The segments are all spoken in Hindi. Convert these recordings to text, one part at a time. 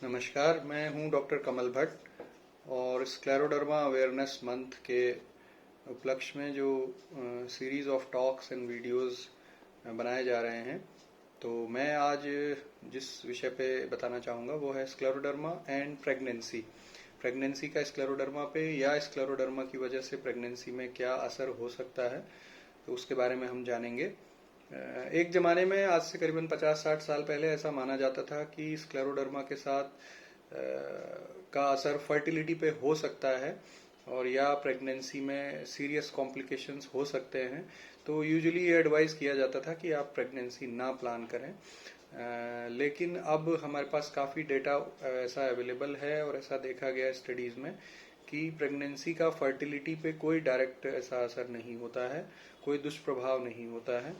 नमस्कार, मैं हूं डॉक्टर कमल भट्ट और स्क्लेरोडर्मा अवेयरनेस मंथ के उपलक्ष्य में जो series of talks and videos बनाए जा रहे हैं, तो मैं आज जिस विषय पे बताना चाहूँगा वो है स्क्लेरोडर्मा एंड प्रेगनेंसी। प्रेगनेंसी का स्क्लेरोडर्मा पे या स्क्लेरोडर्मा की वजह से प्रेगनेंसी में क्या असर हो सकता है, तो उसके बारे में हम जानेंगे। एक जमाने में आज से करीबन 50-60 साल पहले ऐसा माना जाता था कि स्क्लेरोडर्मा के साथ का असर फर्टिलिटी पे हो सकता है और या प्रेगनेंसी में सीरियस कॉम्प्लिकेशंस हो सकते हैं। तो यूजुअली ये एडवाइस किया जाता था कि आप प्रेगनेंसी ना प्लान करें। लेकिन अब हमारे पास काफ़ी डेटा ऐसा अवेलेबल है और ऐसा देखा गया स्टडीज़ में कि प्रेगनेंसी का फर्टिलिटी पे कोई डायरेक्ट ऐसा असर नहीं होता है, कोई दुष्प्रभाव नहीं होता है।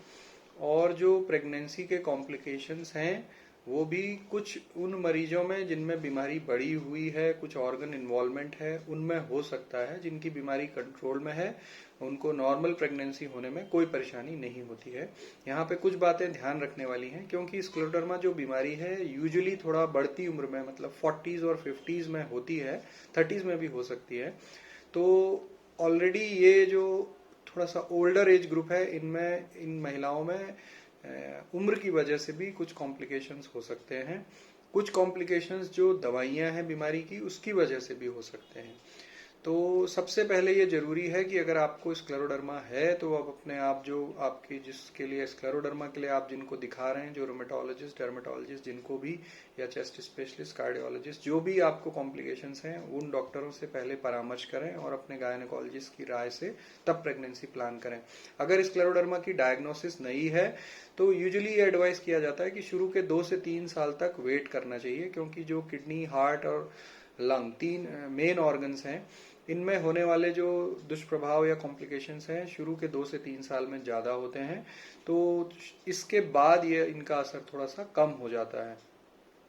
और जो प्रेगनेंसी के कॉम्प्लिकेशंस हैं वो भी कुछ उन मरीजों में जिनमें बीमारी बढ़ी हुई है, कुछ ऑर्गन इन्वॉल्वमेंट है, उनमें हो सकता है। जिनकी बीमारी कंट्रोल में है उनको नॉर्मल प्रेगनेंसी होने में कोई परेशानी नहीं होती है। यहाँ पे कुछ बातें ध्यान रखने वाली हैं क्योंकि स्क्लेरोडर्मा जो बीमारी है यूजुअली थोड़ा बढ़ती उम्र में, मतलब 40s और 50s में होती है, 30s में भी हो सकती है। तो ऑलरेडी ये जो थोड़ा सा ओल्डर एज ग्रुप है, इनमें इन महिलाओं में उम्र की वजह से भी कुछ कॉम्प्लिकेशंस हो सकते हैं। कुछ कॉम्प्लिकेशंस जो दवाइयां हैं बीमारी की उसकी वजह से भी हो सकते हैं। तो सबसे पहले ये जरूरी है कि अगर आपको स्क्लेरोडर्मा है तो आप अपने आप जो आपकी जिसके लिए स्क्लेरोडर्मा के लिए आप जिनको दिखा रहे हैं, जो रोमेटोलॉजिस्ट, डर्मेटोलॉजिस्ट जिनको भी, या चेस्ट स्पेशलिस्ट, कार्डियोलॉजिस्ट, जो भी आपको कॉम्प्लिकेशंस हैं, उन डॉक्टरों से पहले परामर्श करें और अपने गायनेकोलॉजिस्ट की राय से तब प्रेगनेंसी प्लान करें। अगर स्क्लेरोडर्मा की डायग्नोसिस नहीं है तो यूजुअली ये एडवाइस किया जाता है कि शुरू के 2 से 3 साल तक वेट करना चाहिए, क्योंकि जो किडनी, हार्ट और लंग, 3 मेन ऑर्गन्स हैं, इनमें होने वाले जो दुष्प्रभाव या कॉम्प्लिकेशंस हैं शुरू के 2 से 3 साल में ज्यादा होते हैं। तो इसके बाद ये इनका असर थोड़ा सा कम हो जाता है।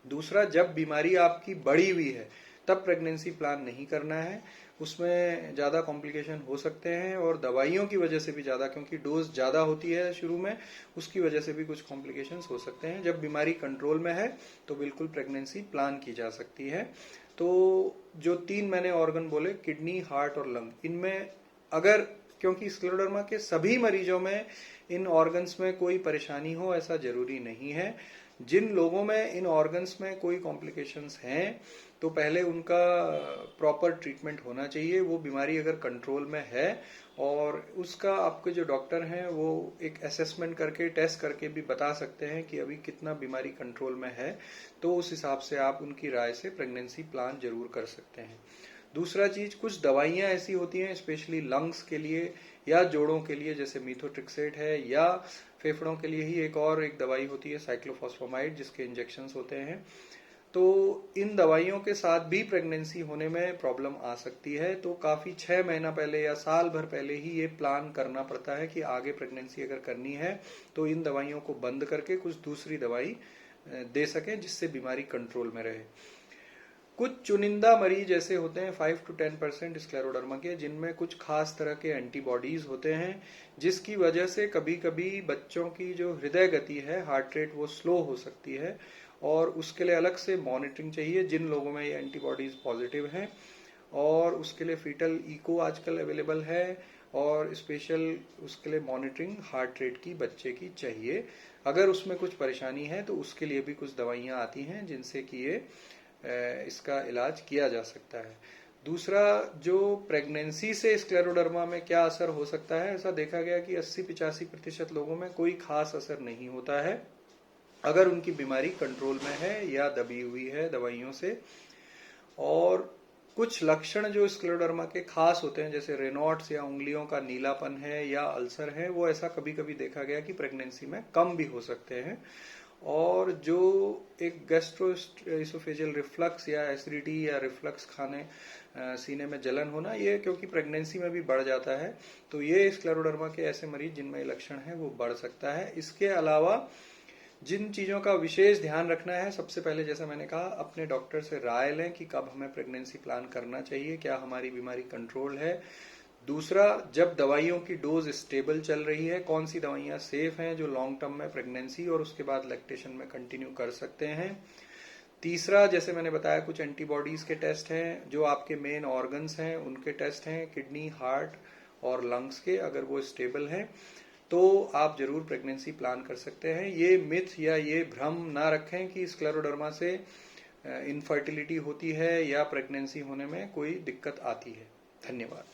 दूसरा, जब बीमारी आपकी बढ़ी हुई है तब प्रेगनेंसी प्लान नहीं करना है, उसमें ज़्यादा कॉम्प्लिकेशन हो सकते हैं और दवाइयों की वजह से भी ज़्यादा, क्योंकि डोज ज़्यादा होती है शुरू में, उसकी वजह से भी कुछ कॉम्प्लिकेशंस हो सकते हैं। जब बीमारी कंट्रोल में है तो बिल्कुल प्रेगनेंसी प्लान की जा सकती है। तो जो 3 मैंने ऑर्गन बोले, किडनी, हार्ट और लंग, इनमें अगर, क्योंकि स्क्लेरोडर्मा के सभी मरीजों में इन ऑर्गन्स में कोई परेशानी हो ऐसा जरूरी नहीं है। जिन लोगों में इन ऑर्गन्स में कोई कॉम्प्लिकेशंस हैं तो पहले उनका प्रॉपर ट्रीटमेंट होना चाहिए। वो बीमारी अगर कंट्रोल में है और उसका आपके जो डॉक्टर हैं वो एक असेसमेंट करके, टेस्ट करके भी बता सकते हैं कि अभी कितना बीमारी कंट्रोल में है, तो उस हिसाब से आप उनकी राय से प्रेगनेंसी प्लान जरूर कर सकते हैं। दूसरा चीज, कुछ दवाइयां ऐसी होती हैं स्पेशली लंग्स के लिए या जोड़ों के लिए, जैसे मीथोट्रिक्सेट है, या फेफड़ों के लिए ही एक दवाई होती है साइक्लोफॉस्फेमाइड, जिसके इंजेक्शंस होते हैं। तो इन दवाइयों के साथ भी प्रेगनेंसी होने में प्रॉब्लम आ सकती है। तो काफी 6 महीना पहले या साल भर पहले ही ये प्लान करना पड़ता है कि आगे प्रेगनेंसी अगर करनी है तो इन दवाइयों को बंद करके कुछ दूसरी दवाई दे सकें जिससे बीमारी कंट्रोल में रहे। कुछ चुनिंदा मरीज ऐसे होते हैं 5 to 10% स्क्लेरोडर्मा के, जिनमें कुछ खास तरह के एंटीबॉडीज होते हैं, जिसकी वजह से कभी कभी बच्चों की जो हृदय गति है, हार्ट रेट, वो स्लो हो सकती है और उसके लिए अलग से मॉनिटरिंग चाहिए जिन लोगों में ये एंटीबॉडीज पॉजिटिव हैं। और उसके लिए फीटल इको आजकल अवेलेबल है और स्पेशल उसके लिए मॉनिटरिंग हार्ट रेट की बच्चे की चाहिए। अगर उसमें कुछ परेशानी है तो उसके लिए भी कुछ दवाइयां आती हैं जिनसे कि ये इसका इलाज किया जा सकता है। दूसरा, जो प्रेगनेंसी से स्क्लेरोडर्मा में क्या असर हो सकता है, ऐसा देखा गया कि 80-85% लोगों में कोई खास असर नहीं होता है अगर उनकी बीमारी कंट्रोल में है या दबी हुई है दवाइयों से। और कुछ लक्षण जो स्क्लेरोडर्मा के खास होते हैं, जैसे रेनॉट्स या उंगलियों का नीलापन है या अल्सर है, वो ऐसा कभी कभी देखा गया कि प्रेगनेंसी में कम भी हो सकते हैं। और जो एक गैस्ट्रोइसोफेजियल रिफ्लक्स या एसिडिटी या रिफ्लक्स खाने, सीने में जलन होना, ये क्योंकि प्रेगनेंसी में भी बढ़ जाता है, तो ये स्क्लेरोडर्मा के ऐसे मरीज जिनमें लक्षण है वो बढ़ सकता है। इसके अलावा जिन चीजों का विशेष ध्यान रखना है, सबसे पहले जैसा मैंने कहा, अपने डॉक्टर से राय लें कि कब हमें प्रेगनेंसी प्लान करना चाहिए, क्या हमारी बीमारी कंट्रोल है। दूसरा, जब दवाइयों की डोज स्टेबल चल रही है, कौन सी दवाइयां सेफ हैं जो लॉन्ग टर्म में प्रेगनेंसी और उसके बाद लैक्टेशन में कंटिन्यू कर सकते हैं। तीसरा, जैसे मैंने बताया, कुछ एंटीबॉडीज के टेस्ट हैं, जो आपके मेन ऑर्गन्स हैं उनके टेस्ट हैं, किडनी, हार्ट और लंग्स के। अगर वो स्टेबल हैं तो आप जरूर प्रेगनेंसी प्लान कर सकते हैं। ये मिथ या ये भ्रम ना रखें कि स्क्लेरोडर्मा से इनफर्टिलिटी होती है या प्रेगनेंसी होने में कोई दिक्कत आती है। धन्यवाद।